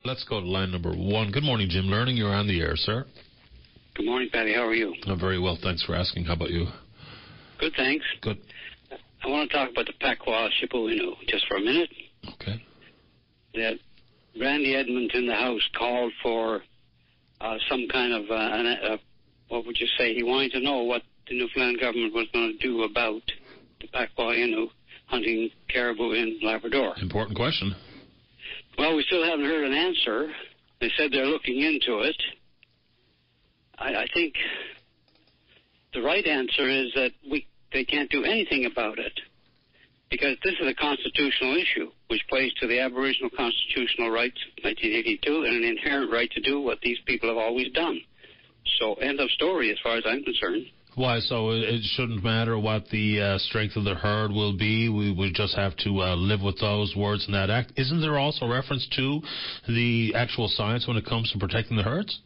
Let's go to line number 1. Good morning, Jim Learning. You're on the air, sir. Good morning, Patty. How are you? I'm very well. Thanks for asking. How about you? Good, thanks. Good. I want to talk about the Pakwa Shipuinu just for a minute. Okay. That Randy Edmonds in the House called for some kind of, what would you say, he wanted to know what the Newfoundland government was going to do about the Pakwa Innu hunting caribou in Labrador. Important question. Well, we still haven't heard an answer. They said they're looking into it. I think the right answer is that they can't do anything about it, because this is a constitutional issue which plays to the Aboriginal constitutional rights of 1982 and an inherent right to do what these people have always done. So, end of story as far as I'm concerned. Why? So it shouldn't matter what the strength of the herd will be. We just have to live with those words in that act. Isn't there also reference to the actual science when it comes to protecting the herds?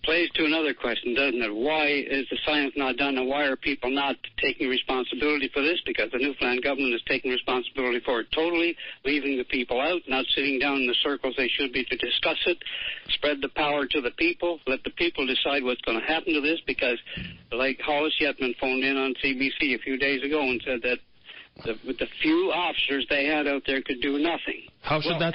Plays to another question, doesn't it? Why is the science not done, and why are people not taking responsibility for this? Because the Newfoundland government is taking responsibility for it totally, leaving the people out, not sitting down in the circles they should be to discuss it, spread the power to the people, let the people decide what's going to happen to this, because like Hollis Yetman phoned in on CBC a few days ago and said that with the few officers they had out there could do nothing. How should that...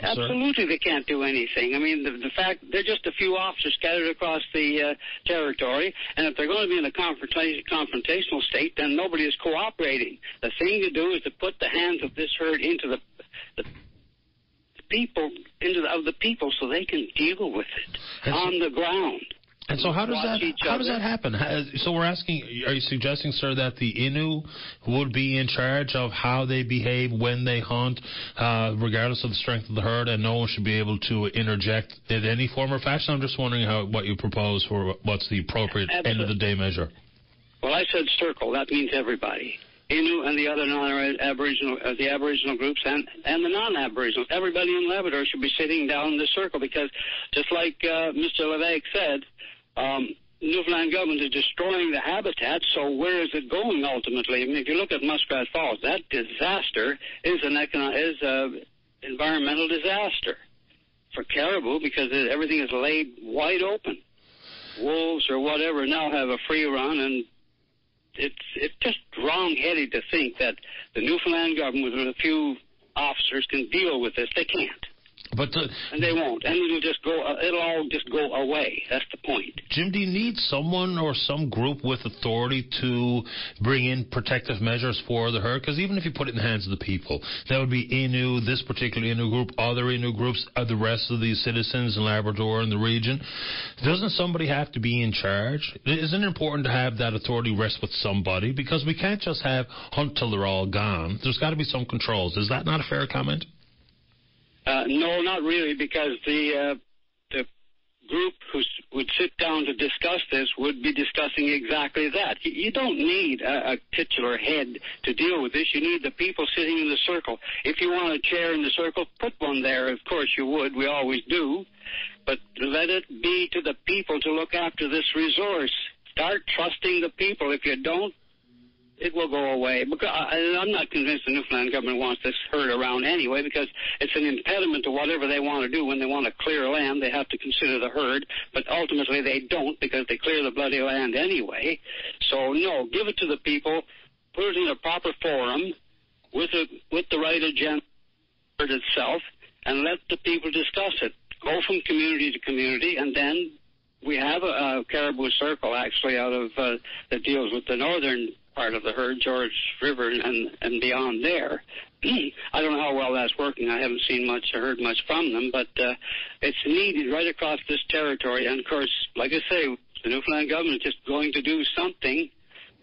Absolutely, they can't do anything. I mean, the fact they're just a few officers scattered across the territory, and if they're going to be in a confrontational state, then nobody is cooperating. The thing to do is to put the hands of this herd into the people, of the people, so they can deal with it on the ground. And so how does that happen? So we're asking, are you suggesting, sir, that the Innu would be in charge of how they behave when they hunt, regardless of the strength of the herd, and no one should be able to interject in any form or fashion? I'm just wondering what you propose for what's the appropriate end of the day measure. Well, I said circle. That means everybody. Innu and the other Aboriginal groups and the non-Aboriginals. Everybody in Labrador should be sitting down in the circle, because just like Mr. Levesque said, Newfoundland government is destroying the habitat, so where is it going ultimately? I mean, if you look at Muskrat Falls, that disaster is an environmental disaster for caribou, because everything is laid wide open. Wolves or whatever now have a free run, and it's just wrong-headed to think that the Newfoundland government with a few officers can deal with this. They can't. And they won't. And it'll all just go away. That's the point. Jim, do you need someone or some group with authority to bring in protective measures for the herd? Because even if you put it in the hands of the people, that would be Innu, this particular Innu group, other Innu groups, the rest of the citizens in Labrador and the region. Doesn't somebody have to be in charge? Isn't it important to have that authority rest with somebody? Because we can't just have hunt till they're all gone. There's got to be some controls. Is that not a fair comment? No, not really, because the group who would sit down to discuss this would be discussing exactly that. You don't need a titular head to deal with this. You need the people sitting in the circle. If you want a chair in the circle, put one there. Of course you would. We always do. But let it be to the people to look after this resource. Start trusting the people. If you don't, it will go away. Because I'm not convinced the Newfoundland government wants this herd around anyway, because it's an impediment to whatever they want to do. When they want to clear land, they have to consider the herd, but ultimately they don't, because they clear the bloody land anyway. So, no, give it to the people, put it in a proper forum with the right agenda itself, and let the people discuss it. Go from community to community, and then we have a caribou circle, actually, out of that deals with the northern part of the herd, George River and beyond there. I don't know how well that's working. I haven't seen much or heard much from them, but it's needed right across this territory. And, of course, like I say, the Newfoundland government is just going to do something,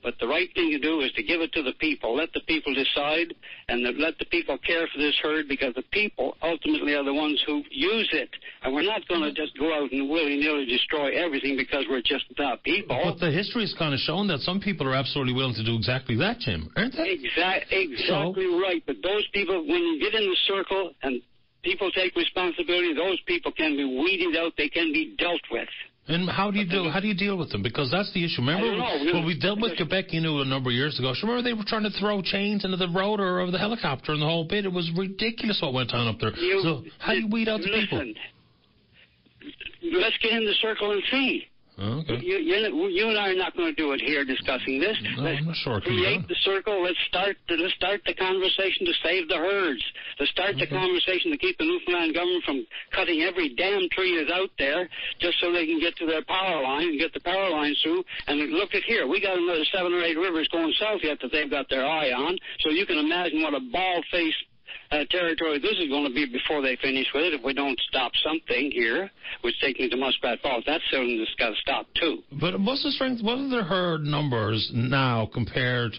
but the right thing to do is to give it to the people. Let the people decide, and let the people care for this herd, because the people ultimately are the ones who use it. And we're not going to just go out and willy-nilly destroy everything because we're just the people. But the history has kind of shown that some people are absolutely willing to do exactly that, Jim, aren't they? Exactly right. But those people, when you get in the circle and people take responsibility, those people can be weeded out. They can be dealt with. And how do you deal with them? Because that's the issue. Remember when we dealt with Quebec, a number of years ago? Remember they were trying to throw chains into the rotor of the helicopter and the whole bit. It was ridiculous what went on up there. So how do you weed out the people? Let's get in the circle and see. Oh, okay. You and I are not going to do it here discussing this. No, I'm not sure. Create the circle. Let's start the conversation to save the herds. Let's start the conversation to keep the Newfoundland government from cutting every damn tree that's out there just so they can get to their power line and get the power lines through. And look at here. We got another 7 or 8 rivers going south yet that they've got their eye on. So you can imagine what a bald-faced territory this is going to be before they finish with it if we don't stop something here, which takes me to Muskrat Falls. That's something that's got to stop, too. But what's the strength? What are the herd numbers now compared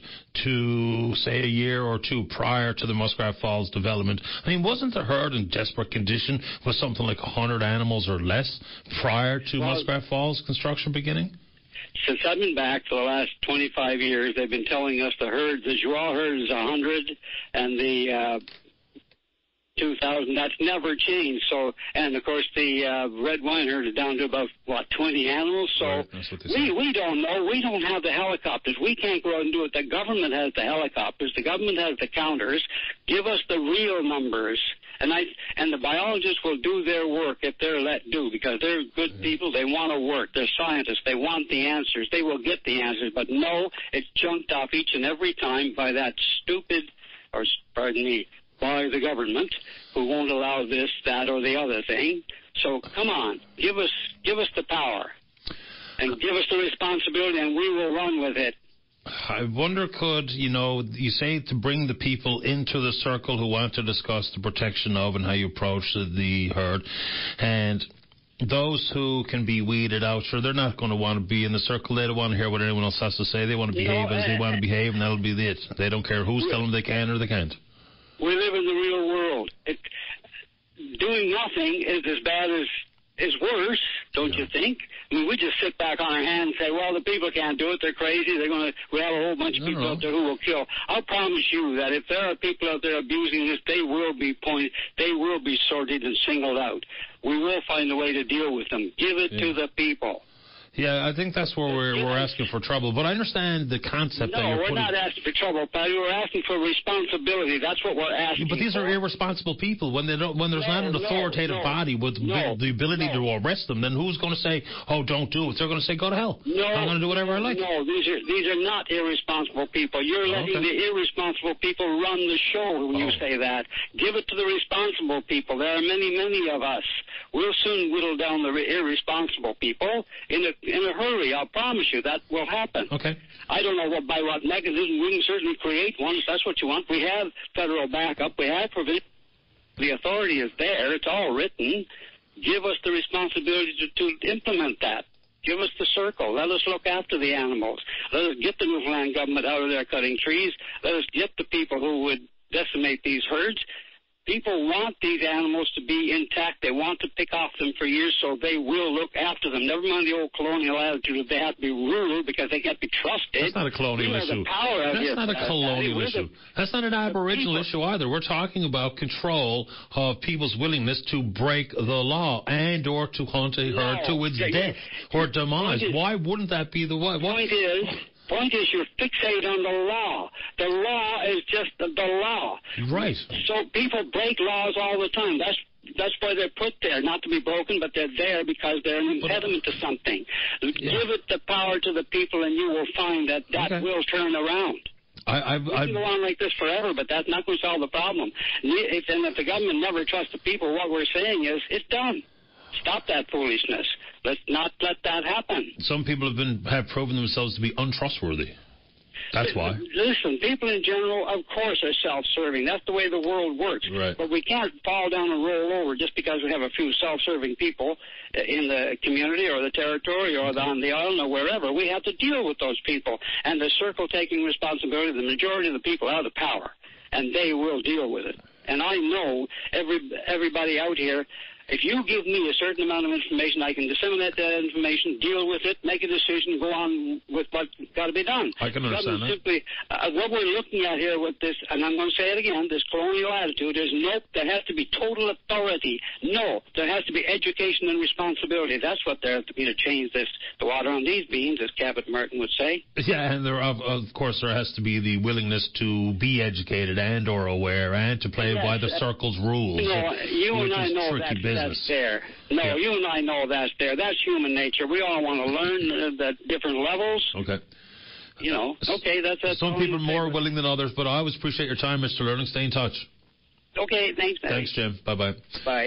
to, say, a year or two prior to the Muskrat Falls development? I mean, wasn't the herd in desperate condition with something like 100 animals or less prior to Muskrat Falls construction beginning? Since I've been back for the last 25 years, they've been telling us the Joie herd is 100, and the 2,000, that's never changed. So, and of course the red wine herd is down to about 20 animals. So right, we don't know. We don't have the helicopters. We can't go out and do it. The government has the helicopters. The government has the counters. Give us the real numbers. And the biologists will do their work if they're let do, because they're good people. They want to work. They're scientists. They want the answers. They will get the answers. But no, it's junked off each and every time by that stupid, or pardon me, by the government, who won't allow this, that, or the other thing. So come on, give us the power, and give us the responsibility, and we will run with it. I wonder, could, you say to bring the people into the circle who want to discuss the protection of and how you approach the herd, and those who can be weeded out, sure, they're not going to want to be in the circle. They don't want to hear what anyone else has to say. They want to behave as they want to behave, and that'll be it. They don't care who's telling them they can or they can't. We live in the real world. Doing nothing is as bad as is worse, don't you think? I mean, we just sit back on our hands and say, well, the people can't do it. They're crazy. We have a whole bunch of people out there who will kill. I'll promise you that if there are people out there abusing this, they will be pointed. They will be sorted and singled out. We will find a way to deal with them. Give it to the people. Yeah, I think that's where we're asking for trouble. But I understand the concept that you're putting... No, we're not asking for trouble, Patty. We're asking for responsibility. That's what we're asking But these are irresponsible people. When there's not an authoritative body with the ability to arrest them, then who's going to say, oh, don't do it? They're going to say, go to hell. I'm going to do whatever I like. No, these are not irresponsible people. You're letting the irresponsible people run the show when you say that. Give it to the responsible people. There are many, many of us. We'll soon whittle down the irresponsible people in a hurry. I'll promise you that will happen. Okay. I don't know by what mechanism. We can certainly create one if that's what you want. We have federal backup. We have provision. The authority is there. It's all written. Give us the responsibility to implement that. Give us the circle. Let us look after the animals. Let us get the Newfoundland government out of there cutting trees. Let us get the people who would decimate these herds. People want these animals to be intact. They want to pick off them for years, so they will look after them. Never mind the old colonial attitude that they have to be ruled because they can't be trusted. That's not a colonial issue. That's not a colonial issue. That's not an Aboriginal issue either. We're talking about control of people's willingness to break the law and or to hunt a herd to its death or demise. Why wouldn't that be the way? Point is, you're fixated on the law. The law is just the law. Right. So people break laws all the time. That's why they're put there, not to be broken, but they're there because they're an impediment to something. Give it the power to the people, and you will find that will turn around. We can go on like this forever, but that's not going to solve the problem. If the government never trusts the people, what we're saying is, it's done. Stop that foolishness. Let's not let that happen. Some people have proven themselves to be untrustworthy. That's why. Listen, people in general, of course, are self-serving. That's the way the world works. Right. But we can't fall down and roll over just because we have a few self-serving people in the community or the territory or on the island or wherever. We have to deal with those people. And the circle taking responsibility, the majority of the people have the power, and they will deal with it. And I know everybody out here If you give me a certain amount of information, I can disseminate that information, deal with it, make a decision, go on with what's got to be done. I can understand that. Simply, what we're looking at here with this, and I'm going to say it again, this colonial attitude is no, there has to be total authority. No, there has to be education and responsibility. That's what there has to be to change this, the water on these beans, as Cabot Merton would say. Yeah, and there, of course, there has to be the willingness to be educated and or aware and to play by the circle's rules. No, you and I know that's there. No, you and I know that's there. That's human nature. We all want to learn at different levels. Okay. You know, okay, that's some people more willing than others, but I always appreciate your time, Mr. Learning. Stay in touch. Okay, thanks, man. Thanks, Jim. Bye-bye. Bye.